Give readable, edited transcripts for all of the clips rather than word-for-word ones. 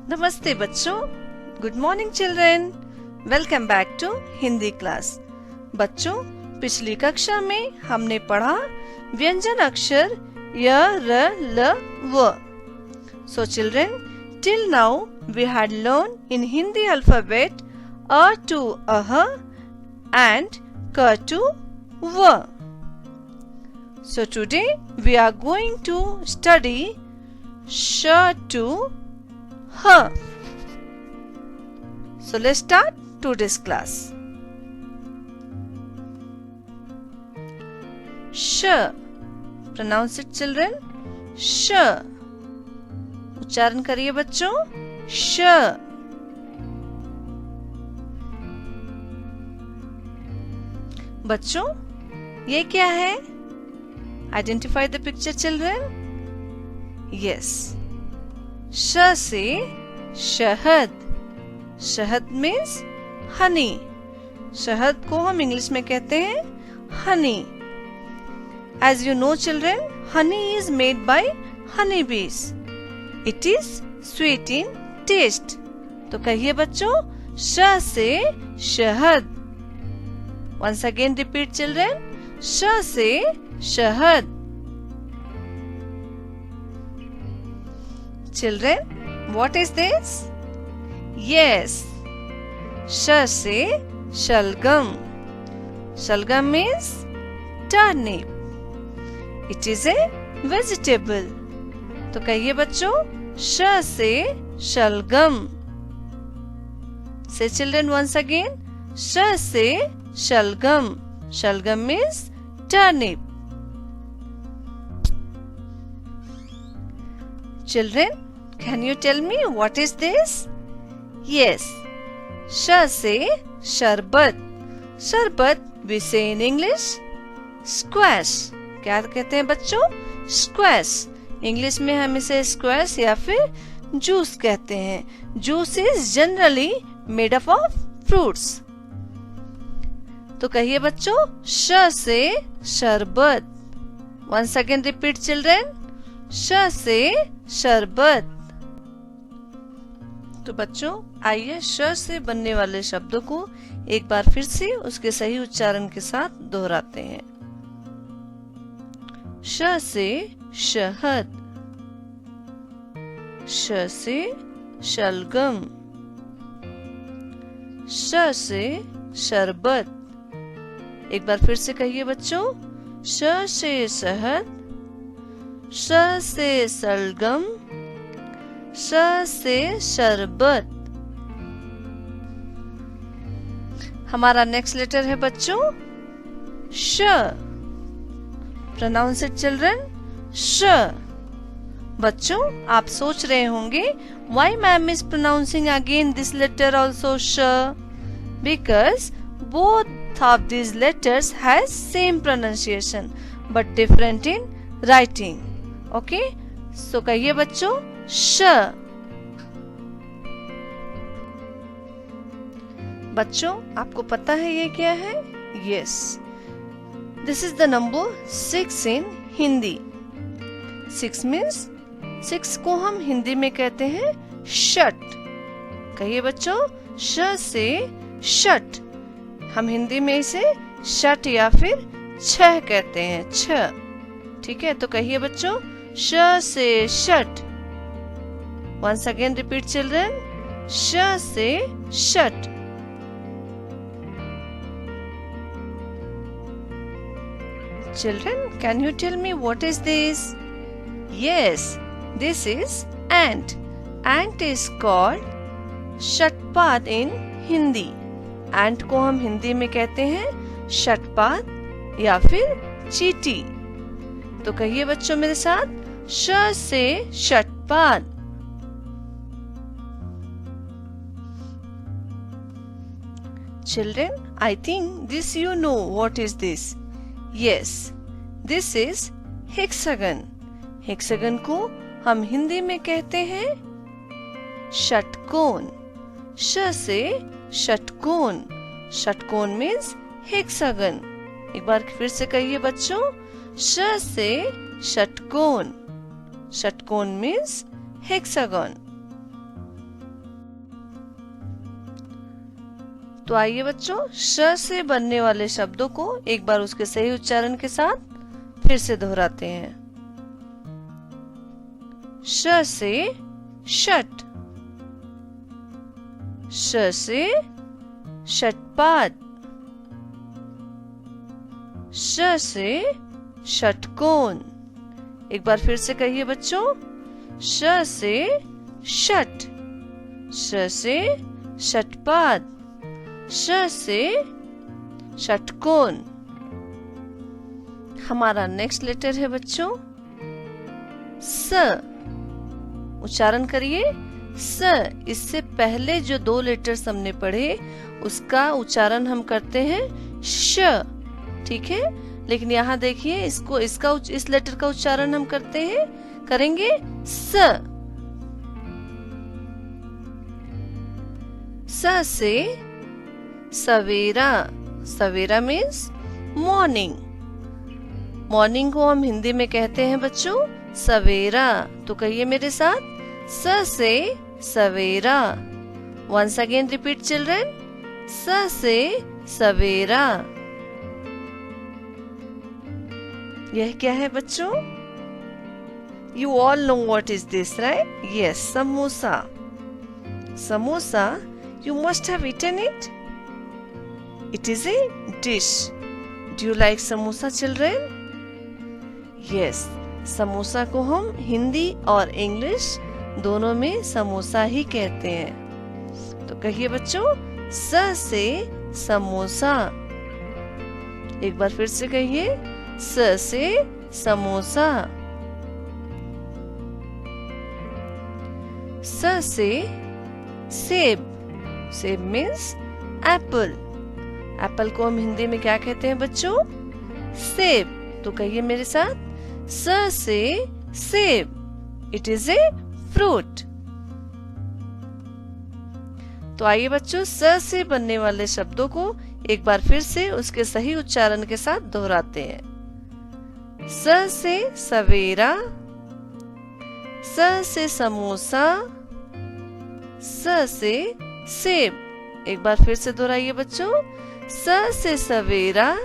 नमस्ते बच्चों, good morning children. Welcome back to Hindi class. बच्चों, पिछली कक्षा में हमने पढ़ा व्यंजन अक्षर य, र, ल, व। So children, till now we had learned in Hindi alphabet a to ah and ka to v. So today we are going to study sh to h. So let's start today's class. Sh. Pronounce it children. Sh. उच्चारण करिए बच्चों। श। बच्चों, ये क्या है? Identify the picture children. Yes, श से शहद। शहद मीन्स हनी। शहद को हम इंग्लिश में कहते हैं honey. As you know children, honey is made by honey bees. It is sweet in taste. तो कहिए बच्चों, श से शहद। वंस अगेन रिपीट चिल्ड्रन, श से शहद। Children, what is this? Yes, sh से शलगम। शलगम means turnip. It is a vegetable. तो कहिए बच्चों, श से शलगम। Say children once again, श से शलगम। शलगम means turnip. Children, can you tell me what is this? Yes, sh से शरबत। शरबत we say in English squash. क्या कहते हैं बच्चों? Squash. इंग्लिश में हम इसे squash या फिर जूस कहते हैं। Juice is generally made up of fruits. तो कहिए बच्चों, श से शरबत। Once again repeat children, श से शरबत। तो बच्चों, आइए श से बनने वाले शब्दों को एक बार फिर से उसके सही उच्चारण के साथ दोहराते हैं। श से शहद। श से शलगम। श से शरबत। एक बार फिर से कहिए बच्चों, श से शहद। श से शलगम। श से शरबत। हमारा नेक्स्ट लेटर है बच्चों श। प्रोनाउंस इट चिल्ड्रन, श। बच्चों, आप सोच रहे होंगे, why ma'am is pronouncing again this letter also श? Because both of these letters has same pronunciation but different in writing. Okay? So कहिए बच्चों, श। बच्चों, आपको पता है ये क्या है? Yes. This is the number 6 in Hindi. 6 means 6 को हम हिंदी में कहते हैं शट। कहिए बच्चों, श से शट। हम हिंदी में इसे शट या फिर छह कहते हैं, छ। ठीक है, तो कहिए बच्चों, श से शट। वंस अगेन रिपीट चिल्ड्रन, श से शट। Children, can you tell me what is this? Yes, this is ant. Ant is called शटपात इन हिंदी। एंट को हम हिंदी में कहते हैं शटपात या फिर चींटी। तो कहिए बच्चों मेरे साथ, श से शटपात। Children, I think this you know what is this. Yes, this is hexagon. Hexagon को हम हिंदी में कहते हैं षटकोण। श से षटकोण। षटकोण मीन्स हेक्सागन। एक बार फिर से कहिए बच्चों, श से षटकोण। षटकोण मीन्स हेक्सागन। तो आइए बच्चों, श से बनने वाले शब्दों को एक बार उसके सही उच्चारण के साथ फिर से दोहराते हैं। श से शट, श से षटपाद, श से षटकोण। एक बार फिर से कहिए बच्चों, श से षट, श से षटपाद, श से षटकोण। हमारा नेक्स्ट लेटर है बच्चों स। उच्चारण करिए स। इससे पहले जो 2 लेटर्स हमने पढ़े उसका उच्चारण हम करते हैं श, ठीक है। लेकिन यहाँ देखिए इस लेटर का उच्चारण हम करेंगे स। स से सवेरा, सवेरा मीन्स मॉर्निंग। मॉर्निंग को हम हिंदी में कहते हैं बच्चों सवेरा। तो कहिए मेरे साथ, स से सवेरा। वंस अगेन रिपीट चिल्ड्रन, स से सवेरा। यह क्या है बच्चों? You all know what is this, right? Yes, samosa. Samosa, you must have eaten it. It is a dish. Do you like samosa, children? Yes, samosa को हम हिंदी और इंग्लिश दोनों में समोसा ही कहते हैं। तो कहिए बच्चों, स से समोसा। एक बार फिर से कहिए, स से समोसा। स से सेब, सेब मीन्स एप्पल। एप्पल को हम हिंदी में क्या कहते हैं बच्चों? सेब। तो कहिए मेरे साथ, स से सेब। It is a fruit. तो आइए बच्चों, स से बनने वाले शब्दों को एक बार फिर से उसके सही उच्चारण के साथ दोहराते हैं। स से सवेरा, स से समोसा, स से सेब। एक बार फिर से दोहराइए बच्चों, स से सवेरा,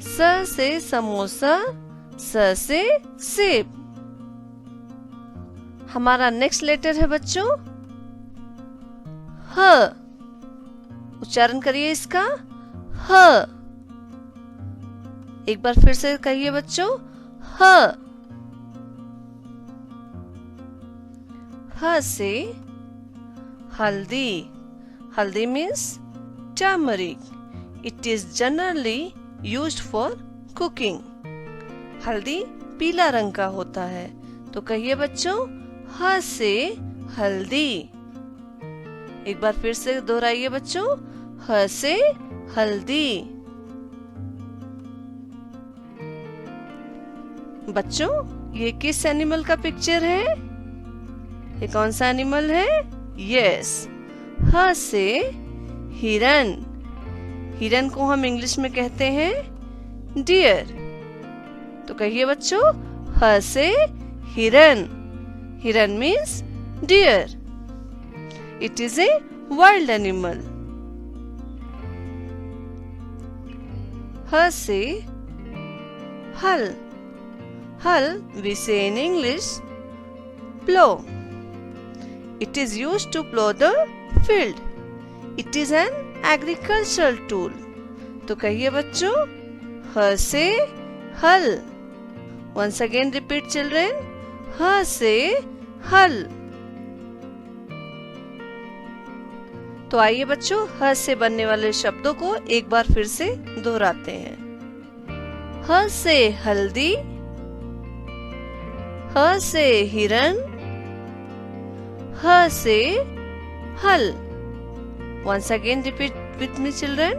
स से समोसा, स से सेब। हमारा नेक्स्ट लेटर है बच्चों ह। उच्चारण करिए इसका, ह। एक बार फिर से कहिए बच्चों, ह। ह से हल्दी। हल्दी means turmeric. It is generally used for cooking. हल्दी पीला रंग का होता है। तो कहिए बच्चों, ह से हल्दी। एक बार फिर से दोहराइए बच्चों, ह से हल्दी। बच्चों, ये किस एनिमल का पिक्चर है? ये कौन सा एनिमल है? यस, ह से हिरन। हिरन को हम इंग्लिश में कहते हैं डियर। तो कहिए बच्चों, ह से हिरन। हिरन means deer. It is a wild animal. ह से हल। हल we say in English plow. It is used to plow the field. It is an agricultural tool. तो कहिए बच्चों, ह से हल। Once again repeat children, ह से हल। तो आइए बच्चों, ह से बनने वाले शब्दों को एक बार फिर से दोहराते हैं। ह से हल्दी, ह से हिरन, ह से हल। Once again repeat with me children,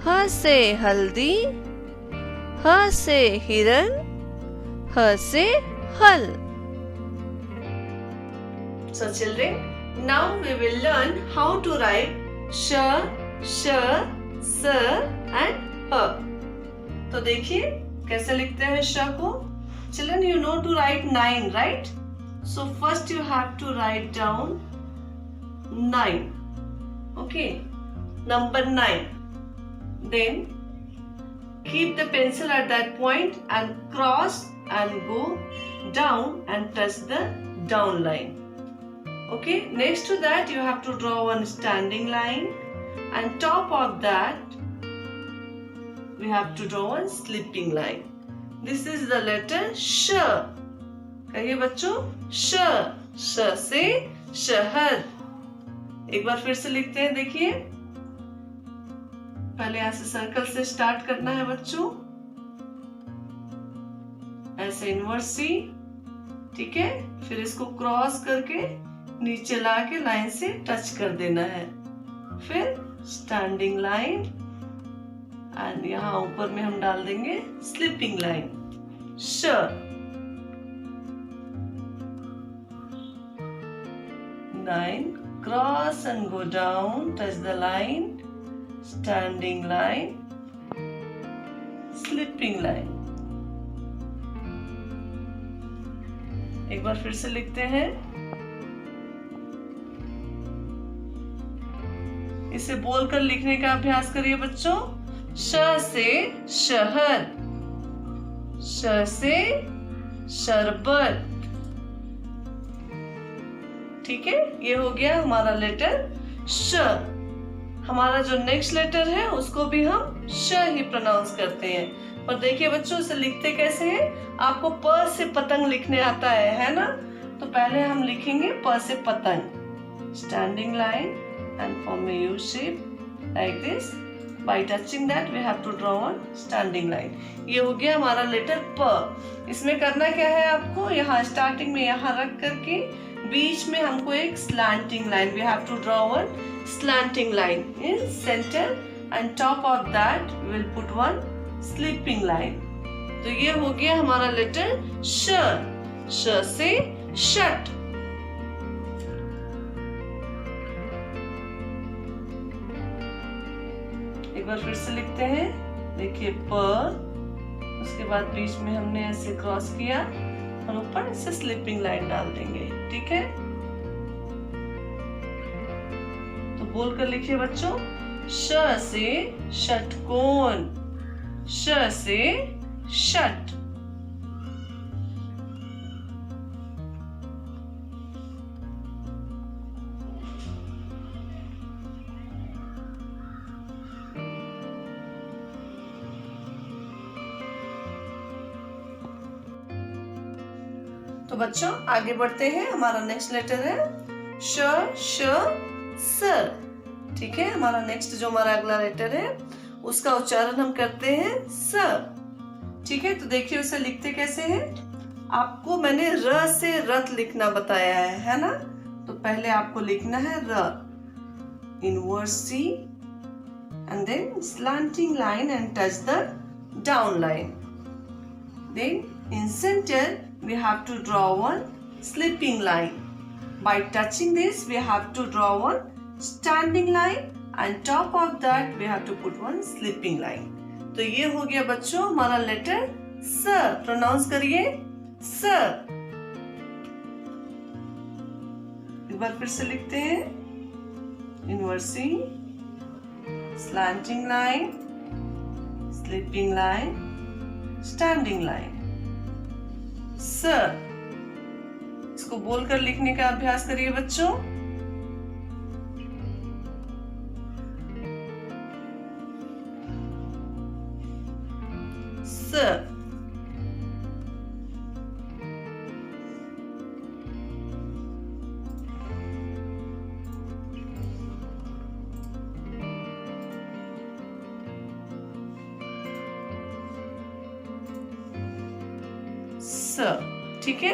ह से हल्दी, ह से हिरन, ह से हल। So children, now we will learn how to write sh, sh, s and h. तो देखिए कैसे लिखते हैं श को। Children, you know to write 9, right? So first you have to write down 9. Okay. number 9. Then keep the pencil at that point and cross and go down and touch the down line. Okay, next to that you have to draw one standing line, and top of that we have to draw one slipping line. This is the letter sh. कहिए बच्चों, श, श से शहद. एक बार फिर से लिखते हैं, देखिए. पहले यहां से सर्कल से स्टार्ट करना है बच्चों, ऐसे इनवर्स सी. ठीक है, फिर इसको क्रॉस करके नीचे ला के लाइन से टच कर देना है. फिर स्टैंडिंग लाइन, एंड यहाँ ऊपर में हम डाल देंगे स्लिपिंग लाइन, श. Line, cross and go down, touch the line, standing line, slipping line. एक बार फिर से लिखते हैं. इसे बोलकर लिखने का अभ्यास करिए बच्चों. श से शहद, श से शरबत. ठीक है, ये हो गया हमारा लेटर श. हमारा जो नेक्स्ट लेटर है उसको भी हम श ही प्रोनाउंस करते हैं. और देखिए बच्चों, इसे लिखते कैसे हैं. आपको प से पतंग लिखने आता है ना. तो पहले हम लिखेंगे प से पतंग, standing line and form a U shape like this. By touching that we have to draw one standing line. ये हो गया हमारा लेटर प. इसमें करना क्या है आपको, यहाँ स्टार्टिंग में यहाँ रख करके बीच में हमको एक slanting line, we have to draw one slanting line in centre, and top of that we will put one slipping line. तो ये हो गया हमारा लेटर श. श से शट. एक बार फिर से लिखते हैं. देखिए प, उसके बाद बीच में हमने ऐसे क्रॉस किया और ऊपर से स्लिपिंग लाइन डाल देंगे. ठीक है, तो बोलकर लिखिए बच्चों. श से षटकोण, श से षट. तो बच्चों आगे बढ़ते हैं. हमारा नेक्स्ट लेटर है श, श, स. ठीक है, हमारा नेक्स्ट जो हमारा अगला लेटर है उसका उच्चारण हम करते हैं स. ठीक है, तो देखिए उसे लिखते कैसे हैं. आपको मैंने र से रथ लिखना बताया है ना. तो पहले आपको लिखना है र, inverse C, and then slanting line and touch the down line. Then in center we have to draw one slipping line. By touching this we have to draw one standing line, and top of that we have to put one slipping line. तो ये हो गया बच्चों हमारा letter स. Pronounce करिए स. एक बार फिर से लिखते हैं. Inversing, slanting line, slipping line, standing line, स. इसको बोलकर लिखने का अभ्यास करिए बच्चों. स. ठीक है,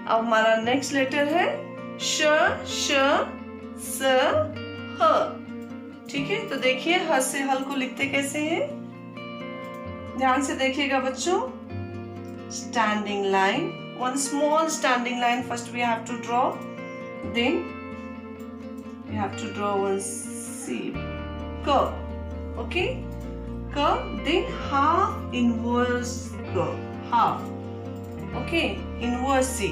अब हमारा नेक्स्ट लेटर है श, श, स, ह. ठीक है, तो देखिए ह से हल को लिखते कैसे हैं. ध्यान से देखिएगा बच्चों. Standing line, one small standing line first we have to draw, then we have to draw one shape, curve. Okay, curve, then half inverse curve, half. Okay, inverse C.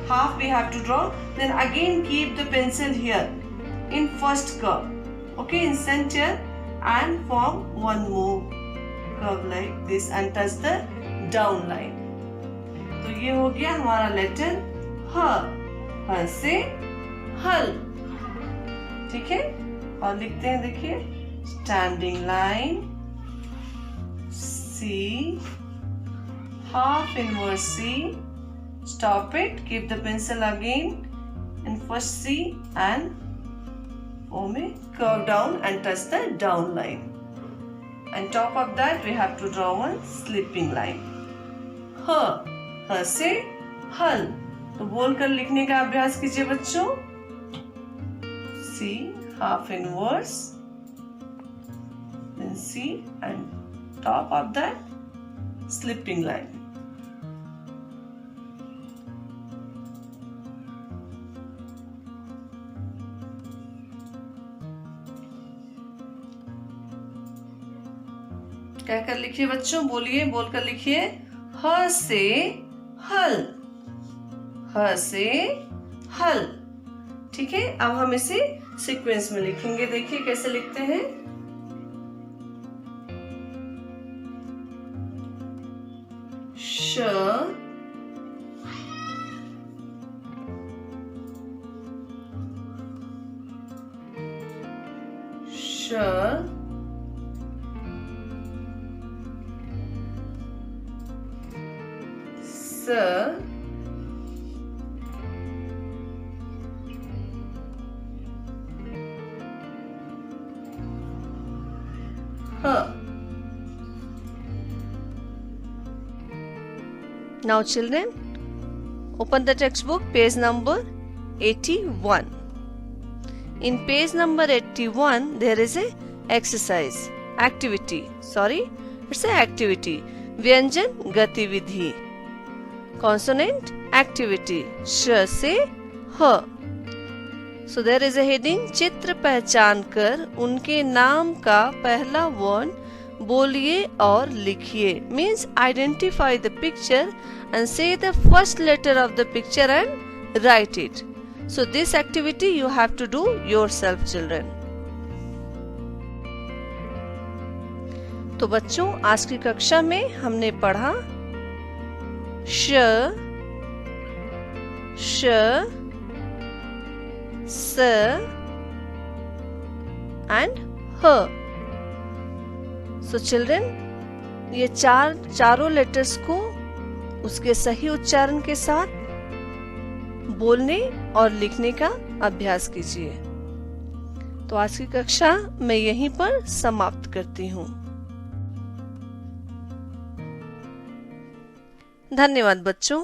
Half we have to draw. Then again keep the pencil here in first curve. Okay, in center and form one more curve like this and touch the down line. तो ये हो गया हमारा letter ह। ह से हल। ठीक है, और लिखते हैं, देखिए, standing line, C, half inverse C, stop it, keep the pencil again in first C and form a curve down and touch the down line. And top of that we have to draw one slipping line. ह, ह से हल। तो बोलकर लिखने का अभ्यास कीजिए बच्चों। C, half inverse, then C and top of that slipping line. कहकर लिखिए बच्चों, बोलिए, बोलकर लिखिए। ह से हल, ह से हल। ठीक है, अब हम इसे सीक्वेंस में लिखेंगे। देखिए कैसे लिखते हैं। श, श, स, ह। Now children, open the textbook, page number 81. In page number 81, there is a exercise, activity. Sorry, it's a activity. व्यंजन गतिविधि, consonant activity, श से ह. So there is a heading, चित्र पहचान कर उनके नाम का पहला वर्ण बोलिए और लिखिए. Means identify the picture and say the first letter of the picture and write it. So this activity you have to do yourself children. तो बच्चों, आज की कक्षा में हमने पढ़ा श, श, स and ह. So children, ये चारों लेटर्स को उसके सही उच्चारण के साथ बोलने और लिखने का अभ्यास कीजिए. तो आज की कक्षा मैं यहीं पर समाप्त करती हूँ. धन्यवाद बच्चों.